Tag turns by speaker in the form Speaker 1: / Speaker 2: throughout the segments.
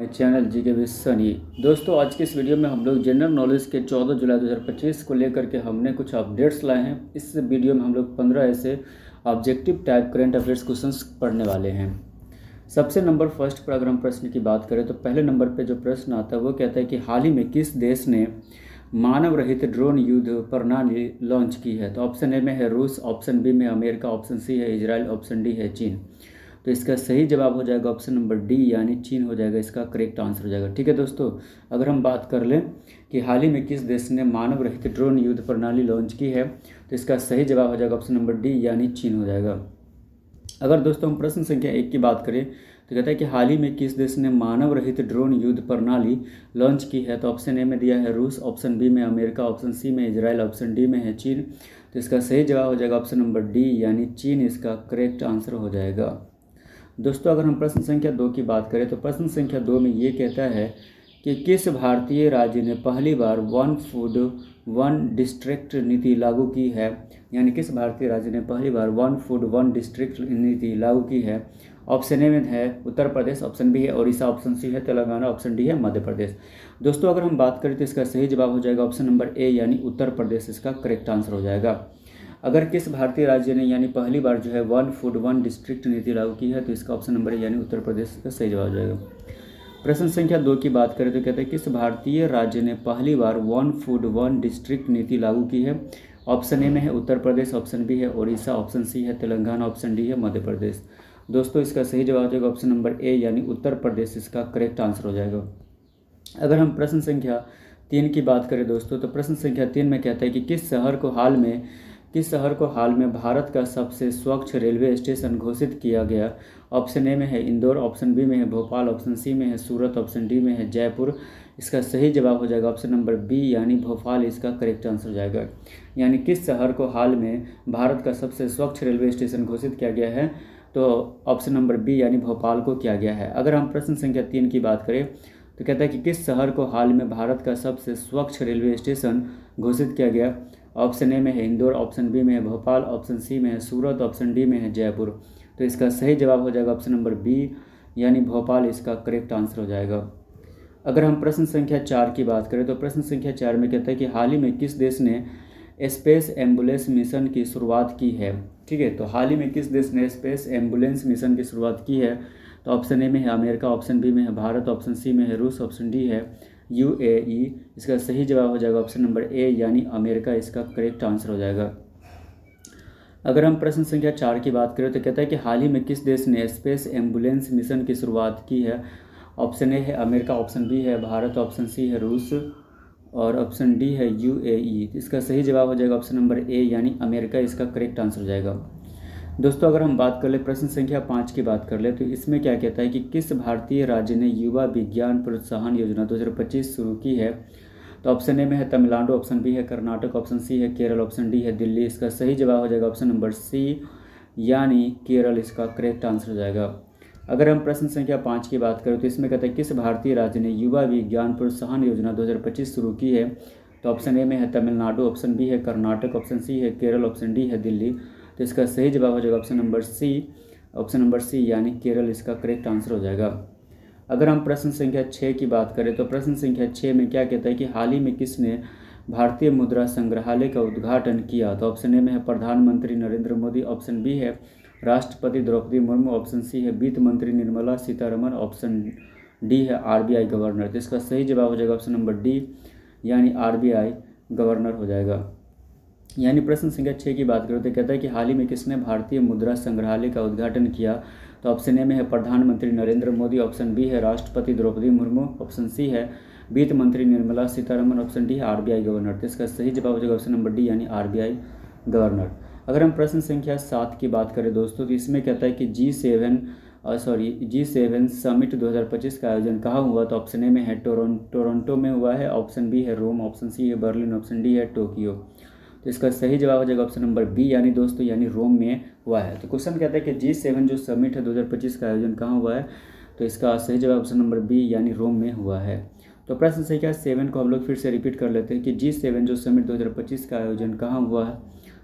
Speaker 1: Channel जी के with Sunny. दोस्तों, आज की इस वीडियो में हम लोग जनरल नॉलेज के 14 जुलाई 2025 को लेकर के हमने कुछ अपडेट्स लाए हैं। इस वीडियो में हम लोग 15 ऐसे objective type current affairs questions पढ़ने वाले हैं। सबसे नंबर फर्स्ट पर अगर हम प्रश्न की बात करें तो पहले नंबर पे जो प्रश्न आता है वो कहता है कि हाल ही में किस देश ने मानव रहित ड्रोन युद्ध प्रणाली लॉन्च की है। तो ऑप्शन ए में है रूस, ऑप्शन बी में अमेरिका, ऑप्शन सी है इजराइल, ऑप्शन डी है चीन। तो इसका सही जवाब हो जाएगा ऑप्शन नंबर डी यानी चीन हो जाएगा, इसका करेक्ट आंसर हो जाएगा। ठीक है दोस्तों, अगर हम बात कर लें कि हाल ही में किस देश ने मानव रहित ड्रोन युद्ध प्रणाली लॉन्च की है तो इसका सही जवाब हो जाएगा ऑप्शन नंबर डी यानी चीन हो जाएगा। अगर दोस्तों हम प्रश्न संख्या 1 की बात करें तो कहता है कि हाल ही में किस देश ने मानव रहित ड्रोन युद्ध प्रणाली लॉन्च की है। तो ऑप्शन ए में दिया है रूस, ऑप्शन बी में अमेरिका, ऑप्शन सी में इजराइल, ऑप्शन डी में है चीन। तो इसका सही जवाब हो जाएगा ऑप्शन नंबर डी यानी चीन, इसका करेक्ट आंसर हो जाएगा। दोस्तों, अगर हम प्रश्न संख्या 2 की बात करें तो प्रश्न संख्या 2 में ये कहता है कि किस भारतीय राज्य ने पहली बार वन फूड वन डिस्ट्रिक्ट नीति लागू की है। यानी किस भारतीय राज्य ने पहली बार वन फूड वन डिस्ट्रिक्ट नीति लागू की है। ऑप्शन ए में है उत्तर प्रदेश, ऑप्शन बी है उड़ीसा, ऑप्शन सी है तेलंगाना, ऑप्शन डी है मध्य प्रदेश। दोस्तों, अगर हम बात करें तो इसका सही जवाब हो जाएगा ऑप्शन नंबर ए यानी उत्तर प्रदेश, इसका करेक्ट आंसर हो जाएगा। अगर किस भारतीय राज्य ने यानी पहली बार जो है वन फूड वन डिस्ट्रिक्ट नीति लागू की है तो इसका ऑप्शन नंबर यानी उत्तर प्रदेश का सही जवाब हो जाएगा। प्रश्न संख्या 2 की बात करें तो कहते हैं किस भारतीय राज्य ने पहली बार वन फूड वन डिस्ट्रिक्ट नीति लागू की है। ऑप्शन ए में है उत्तर प्रदेश, ऑप्शन बी है उड़ीसा, ऑप्शन सी है तेलंगाना, ऑप्शन डी है मध्य प्रदेश। दोस्तों, इसका सही जवाब हो जाएगा ऑप्शन नंबर ए यानी उत्तर प्रदेश, इसका करेक्ट आंसर हो जाएगा। अगर हम प्रश्न संख्या 3 की बात करें दोस्तों तो प्रश्न संख्या 3 में कहता है कि किस शहर को हाल में भारत का सबसे स्वच्छ रेलवे स्टेशन घोषित किया गया। ऑप्शन ए में है इंदौर, ऑप्शन बी में है भोपाल, ऑप्शन सी में है सूरत, ऑप्शन डी में है जयपुर। इसका सही जवाब हो जाएगा ऑप्शन नंबर बी यानी भोपाल, इसका करेक्ट आंसर हो जाएगा। यानी किस शहर को हाल में भारत का सबसे स्वच्छ रेलवे स्टेशन घोषित किया गया है तो ऑप्शन नंबर बी यानी भोपाल को किया गया है। अगर हम प्रश्न संख्या 3 की बात करें तो कहता है कि किस शहर को हाल में भारत का सबसे स्वच्छ रेलवे स्टेशन घोषित किया गया। ऑप्शन ए में है इंदौर, ऑप्शन बी में है भोपाल, ऑप्शन सी में है सूरत, ऑप्शन डी में है जयपुर। तो इसका सही जवाब हो जाएगा ऑप्शन नंबर बी यानी भोपाल, इसका करेक्ट आंसर हो जाएगा। अगर हम प्रश्न संख्या 4 की बात करें तो प्रश्न संख्या 4 में कहता है कि हाल ही में किस देश ने स्पेस एम्बुलेंस मिशन की शुरुआत की है। ठीक है, तो हाल ही में किस देश ने स्पेस एम्बुलेंस मिशन की शुरुआत की है। तो ऑप्शन ए में है अमेरिका, ऑप्शन बी में है भारत, ऑप्शन सी में है रूस, ऑप्शन डी है यूएई। इसका सही जवाब हो जाएगा ऑप्शन नंबर ए यानी अमेरिका, इसका करेक्ट आंसर हो जाएगा। अगर हम प्रश्न संख्या 4 की बात करें तो कहता है कि हाल ही में किस देश ने स्पेस एम्बुलेंस मिशन की शुरुआत की है। ऑप्शन ए है अमेरिका, ऑप्शन बी है भारत, ऑप्शन सी है रूस और ऑप्शन डी है यूएई। इसका सही जवाब हो जाएगा ऑप्शन नंबर ए यानी अमेरिका, इसका करेक्ट आंसर हो जाएगा। दोस्तों, अगर हम बात कर ले प्रश्न संख्या 5 की बात कर ले तो इसमें क्या कहता है कि किस भारतीय राज्य ने युवा विज्ञान प्रोत्साहन योजना 2025 शुरू की है। तो ऑप्शन ए में है तमिलनाडु, ऑप्शन बी है कर्नाटक, ऑप्शन सी है केरल, ऑप्शन डी है दिल्ली। इसका सही जवाब हो जाएगा ऑप्शन नंबर सी यानी केरल, इसका करेक्ट आंसर हो जाएगा। अगर हम प्रश्न संख्या 5 की बात करें तो इसमें कहता है किस भारतीय राज्य ने युवा विज्ञान प्रोत्साहन योजना 2025 शुरू की है। तो ऑप्शन ए में है तमिलनाडु, ऑप्शन बी है कर्नाटक, ऑप्शन सी है केरल, ऑप्शन डी है दिल्ली। तो इसका सही जवाब हो जाएगा ऑप्शन नंबर सी यानी केरल, इसका करेक्ट आंसर हो जाएगा। अगर हम प्रश्न संख्या 6 की बात करें तो प्रश्न संख्या 6 में क्या कहता है कि हाल ही में किसने भारतीय मुद्रा संग्रहालय का उद्घाटन किया। तो ऑप्शन ए में है प्रधानमंत्री नरेंद्र मोदी, ऑप्शन बी है राष्ट्रपति द्रौपदी मुर्मू, ऑप्शन सी है वित्त मंत्री निर्मला सीतारमण, ऑप्शन डी है आरबीआई गवर्नर। तो इसका सही जवाब हो जाएगा ऑप्शन नंबर डी यानी आरबीआई गवर्नर हो जाएगा। यानी प्रश्न संख्या 6 की बात करें तो कहता है कि हाल ही में किसने भारतीय मुद्रा संग्रहालय का उद्घाटन किया। तो ऑप्शन ए में है प्रधानमंत्री नरेंद्र मोदी, ऑप्शन बी है राष्ट्रपति द्रौपदी मुर्मू, ऑप्शन सी है वित्त मंत्री निर्मला सीतारमण, ऑप्शन डी है आरबीआई गवर्नर। तो इसका सही जवाब हो जाएगा ऑप्शन नंबर डी यानी आरबीआई गवर्नर। अगर हम प्रश्न संख्या 7 की बात करें दोस्तों तो इसमें कहता है कि G7 समिट 2025 का आयोजन कहाँ हुआ। तो ऑप्शन ए में है टोरंटो में हुआ है, ऑप्शन बी है रोम, ऑप्शन सी है बर्लिन, ऑप्शन डी है टोक्यो। तो इसका सही जवाब हो जाएगा ऑप्शन नंबर बी यानी दोस्तों यानी रोम में हुआ है। तो क्वेश्चन कहता है कि G7 जो समिट है 2025 का आयोजन कहाँ हुआ है। तो इसका सही जवाब ऑप्शन नंबर बी यानी रोम में हुआ है। तो प्रश्न संख्या 7 को हम लोग फिर से रिपीट कर लेते हैं कि G7 जो समिट 2025 का आयोजन कहाँ हुआ है।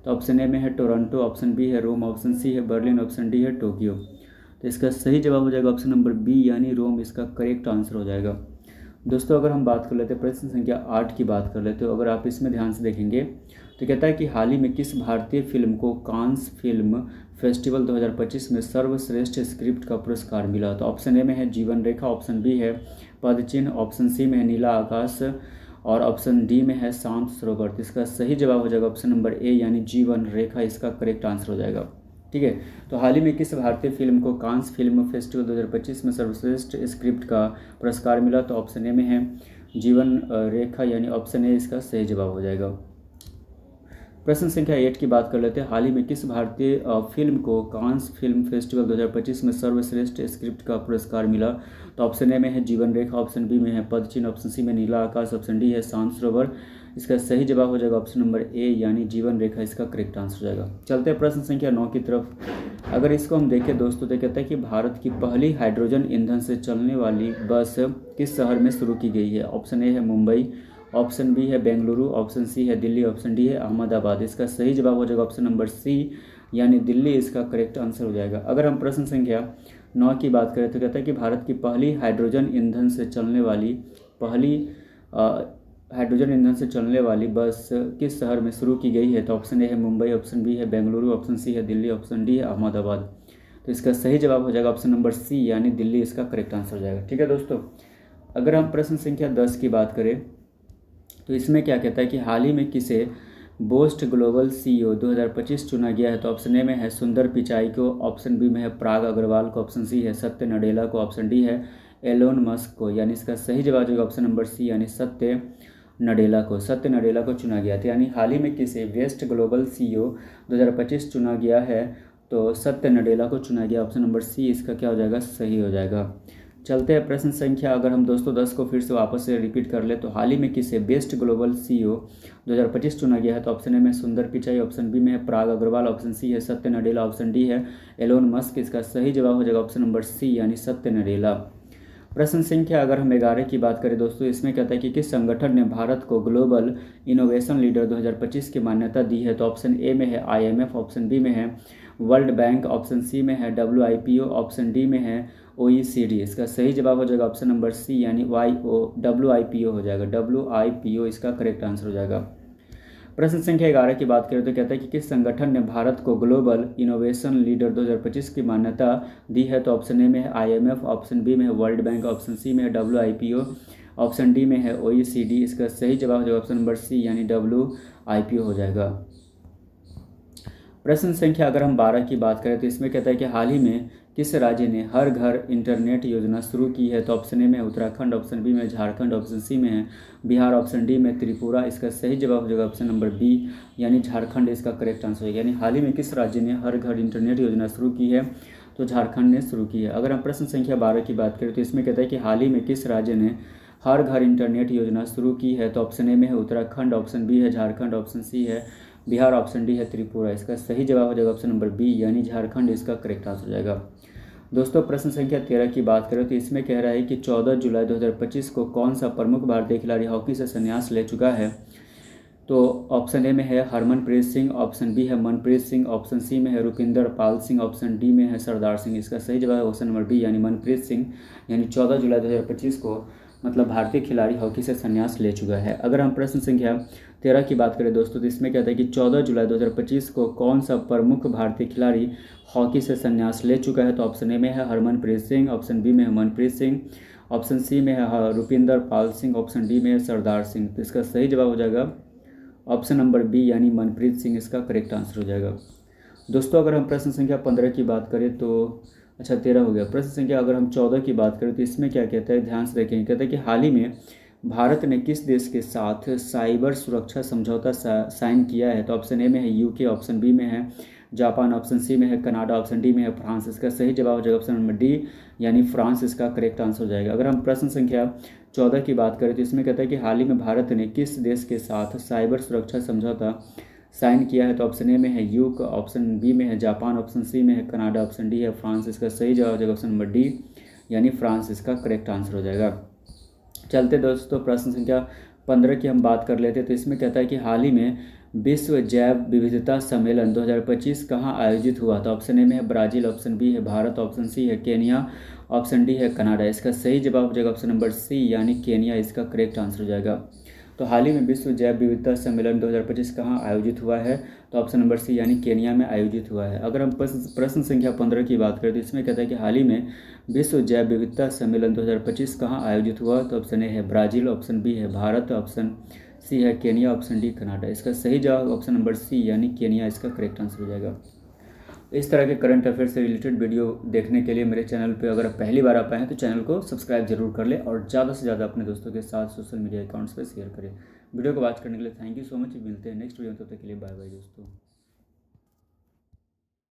Speaker 1: तो ऑप्शन ए में है टोरंटो, ऑप्शन बी है रोम, ऑप्शन सी है बर्लिन, ऑप्शन डी है टोक्यो। तो इसका सही जवाब हो जाएगा ऑप्शन नंबर बी यानी रोम इसका करेक्ट आंसर हो जाएगा। दोस्तों अगर हम बात कर लेते हैं प्रश्न संख्या 8 की बात कर लेते हो, अगर आप इसमें ध्यान से देखेंगे तो कहता है कि हाल ही में किस भारतीय फिल्म को कांस फिल्म फेस्टिवल 2025 में सर्वश्रेष्ठ स्क्रिप्ट का पुरस्कार मिला। तो ऑप्शन ए में है जीवन रेखा, ऑप्शन बी है पदचिन्ह, ऑप्शन सी में है नीला आकाश और ऑप्शन डी में है शांत सरोवर। तो इसका सही जवाब हो जाएगा ऑप्शन नंबर ए यानी जीवन रेखा इसका करेक्ट आंसर हो जाएगा। ठीक है, तो हाल ही में किस भारतीय फिल्म को कांस फिल्म फेस्टिवल 2025 में सर्वश्रेष्ठ स्क्रिप्ट का पुरस्कार मिला। तो ऑप्शन ए में है जीवन रेखा यानी ऑप्शन ए इसका सही जवाब हो जाएगा। प्रश्न संख्या 8 की बात कर लेते हैं, हाल ही में किस भारतीय फिल्म को कांस फिल्म फेस्टिवल 2025 में सर्वश्रेष्ठ स्क्रिप्ट का पुरस्कार मिला। तो ऑप्शन ए में है जीवन रेखा, ऑप्शन बी में है पदचिन्ह, ऑप्शन सी में नीला आकाश, ऑप्शन डी है शांत सरोवर। इसका सही जवाब हो जाएगा ऑप्शन नंबर ए यानी जीवन रेखा इसका करेक्ट आंसर हो जाएगा। चलते हैं प्रश्न संख्या 9 की तरफ। अगर इसको हम देखें दोस्तों तो कहता है कि भारत की पहली हाइड्रोजन ईंधन से चलने वाली बस किस शहर में शुरू की गई है। ऑप्शन ए है मुंबई, ऑप्शन बी है बेंगलुरु, ऑप्शन सी है दिल्ली, ऑप्शन डी है अहमदाबाद। इसका सही जवाब हो जाएगा ऑप्शन नंबर सी यानी दिल्ली इसका करेक्ट आंसर हो जाएगा। अगर हम प्रश्न संख्या 9 की बात करें तो कहता है कि भारत की पहली हाइड्रोजन ईंधन से चलने वाली बस किस शहर में शुरू की गई है। तो ऑप्शन ए है मुंबई, ऑप्शन बी है बेंगलुरु, ऑप्शन सी है दिल्ली, ऑप्शन डी है अहमदाबाद। तो इसका सही जवाब हो जाएगा ऑप्शन नंबर सी यानी दिल्ली इसका करेक्ट आंसर हो जाएगा। ठीक है दोस्तों, अगर हम प्रश्न संख्या 10 की बात करें तो इसमें क्या कहता है कि हाल ही में किसे बोस्ट ग्लोबल CEO 2025 चुना गया है। तो ऑप्शन ए में है सुंदर पिचाई को, ऑप्शन बी में है पराग अग्रवाल को, ऑप्शन सी है सत्य नडेला को, ऑप्शन डी है एलोन मस्क को। यानी इसका सही जवाब होगा ऑप्शन नंबर सी यानी सत्य नडेला को चुना गया था। यानी हाल ही में किसे वेस्ट ग्लोबल CEO 2025 चुना गया है तो सत्य नडेला को चुना गया। ऑप्शन नंबर सी इसका क्या हो जाएगा सही हो जाएगा। चलते हैं प्रश्न संख्या अगर हम दोस्तों 10 को फिर से वापस से रिपीट कर ले तो हाल ही में किसे बेस्ट ग्लोबल CEO 2025 चुना गया है। तो ऑप्शन ए में सुंदर पिचाई, ऑप्शन बी में है पराग अग्रवाल, ऑप्शन सी है सत्य नडेला, ऑप्शन डी है एलोन मस्क। इसका सही जवाब हो जाएगा ऑप्शन नंबर सी यानी सत्य नडेला। प्रश्न संख्या अगर हम 11 की बात करें दोस्तों, इसमें कहता है कि किस संगठन ने भारत को ग्लोबल इनोवेशन लीडर 2025 की मान्यता दी है। तो ऑप्शन ए में है IMF, ऑप्शन बी में है वर्ल्ड बैंक, ऑप्शन सी में है WIPO, ऑप्शन डी में है OECD। इसका सही जवाब हो जाएगा ऑप्शन नंबर सी यानी WIPO हो जाएगा। WIPO इसका करेक्ट आंसर हो जाएगा। प्रश्न संख्या 11 की बात करें तो कहता है कि किस संगठन ने भारत को ग्लोबल इनोवेशन लीडर 2025 की मान्यता दी है। तो ऑप्शन ए में है IMF, ऑप्शन बी में है वर्ल्ड बैंक, ऑप्शन सी में है WIPO, ऑप्शन डी में है OECD। इसका सही जवाब हो जाएगा ऑप्शन नंबर सी यानी WIPO हो जाएगा। प्रश्न संख्या अगर हम 12 की बात करें तो इसमें कहता है कि हाल ही में किस राज्य ने हर घर इंटरनेट योजना शुरू की है। तो ऑप्शन ए में उत्तराखंड, ऑप्शन बी में झारखंड, ऑप्शन सी में है बिहार, ऑप्शन डी में त्रिपुरा। इसका सही जवाब हो जाएगा ऑप्शन नंबर बी यानी झारखंड इसका करेक्ट आंसर होगा। यानी हाल ही में किस राज्य ने हर घर इंटरनेट योजना शुरू की है तो झारखंड ने शुरू की है। अगर हम प्रश्न संख्या 12 की बात करें तो इसमें कहता है कि हाल ही में किस राज्य ने हर घर इंटरनेट योजना शुरू की है। तो ऑप्शन ए में है उत्तराखंड, ऑप्शन बी है झारखंड, ऑप्शन सी है बिहार, ऑप्शन डी है त्रिपुरा। इसका सही जवाब हो जाएगा ऑप्शन नंबर बी यानी झारखंड इसका करेक्ट आंसर हो जाएगा। दोस्तों प्रश्न संख्या 13 की बात करें तो इसमें कह रहा है कि 14 जुलाई 2025 को कौन सा प्रमुख भारतीय खिलाड़ी हॉकी से संन्यास ले चुका है। तो ऑप्शन ए में है हरमनप्रीत सिंह, ऑप्शन बी है मनप्रीत सिंह, ऑप्शन सी में है रुपिंदर पाल सिंह, ऑप्शन डी में है सरदार सिंह। इसका सही जवाब है ऑप्शन नंबर बी यानी मनप्रीत सिंह। यानी 14 जुलाई 2025 को मतलब भारतीय खिलाड़ी हॉकी से संन्यास ले चुका है। अगर हम प्रश्न संख्या 13 की बात करें दोस्तों तो इसमें कहता है कि 14 जुलाई 2025 को कौन सा प्रमुख भारतीय खिलाड़ी हॉकी से संन्यास ले चुका है। तो ऑप्शन ए में है हरमनप्रीत सिंह, ऑप्शन बी में है मनप्रीत सिंह, ऑप्शन सी में है रुपिंदर पाल सिंह, ऑप्शन डी में है सरदार सिंह। तो इसका सही जवाब हो जाएगा ऑप्शन नंबर बी यानी मनप्रीत सिंह इसका करेक्ट आंसर हो जाएगा। दोस्तों अगर हम प्रश्न संख्या 15 की बात करें तो 13 हो गया। प्रश्न संख्या अगर हम 14 की बात करें तो इसमें क्या कहता है ध्यान से देखेंगे। कहता है कि हाल ही में भारत ने किस देश के साथ साइबर सुरक्षा समझौता साइन किया है। तो ऑप्शन ए में है UK, ऑप्शन बी में है जापान, ऑप्शन सी में है कनाडा, ऑप्शन डी में है फ्रांस। इसका सही जवाब हो जाएगा ऑप्शन नंबर डी यानी फ्रांस इसका करेक्ट आंसर हो जाएगा। अगर हम प्रश्न संख्या 14 की बात करें तो इसमें कहता है कि हाल ही में भारत ने किस देश के साथ साइबर सुरक्षा समझौता साइन किया है। तो ऑप्शन ए में है UK, ऑप्शन बी में है जापान, ऑप्शन सी में है कनाडा, ऑप्शन डी है फ्रांस। इसका सही जवाब हो जाएगा ऑप्शन नंबर डी यानी फ्रांस इसका करेक्ट आंसर हो जाएगा। चलते दोस्तों प्रश्न संख्या 15 की हम बात कर लेते हैं तो इसमें कहता है कि हाल ही में विश्व जैव विविधता सम्मेलन 2025 कहाँ आयोजित हुआ? तो ऑप्शन ए में है ब्राज़ील, ऑप्शन बी है भारत, ऑप्शन सी है केनिया, ऑप्शन डी है कनाडा। इसका सही जवाब हो जाएगा ऑप्शन नंबर सी यानी केनिया, इसका करेक्ट आंसर हो जाएगा। तो हाल ही में विश्व जैव विविधता सम्मेलन 2025 कहाँ आयोजित हुआ है? तो ऑप्शन नंबर सी यानी केनिया में आयोजित हुआ है। अगर हम प्रश्न संख्या 15 की बात करें तो इसमें कहता है कि हाल ही में विश्व जैव विविधता सम्मेलन 2025 कहाँ आयोजित हुआ? तो ऑप्शन ए है ब्राज़ील, ऑप्शन बी है भारत, ऑप्शन सी है केनिया, ऑप्शन डी कनाडा। इसका सही जवाब ऑप्शन नंबर सी यानी केनिया, इसका करेक्ट आंसर हो जाएगा। इस तरह के करंट अफेयर से रिलेटेड वीडियो देखने के लिए मेरे चैनल पे अगर आप पहली बार आप आए हैं तो चैनल को सब्सक्राइब जरूर कर ले और ज़्यादा से ज़्यादा अपने दोस्तों के साथ सोशल मीडिया अकाउंट्स पे शेयर करें। वीडियो को वॉच करने के लिए थैंक यू सो मच। मिलते हैं नेक्स्ट वीडियो में, तब तक के लिए बाय बाय दोस्तों।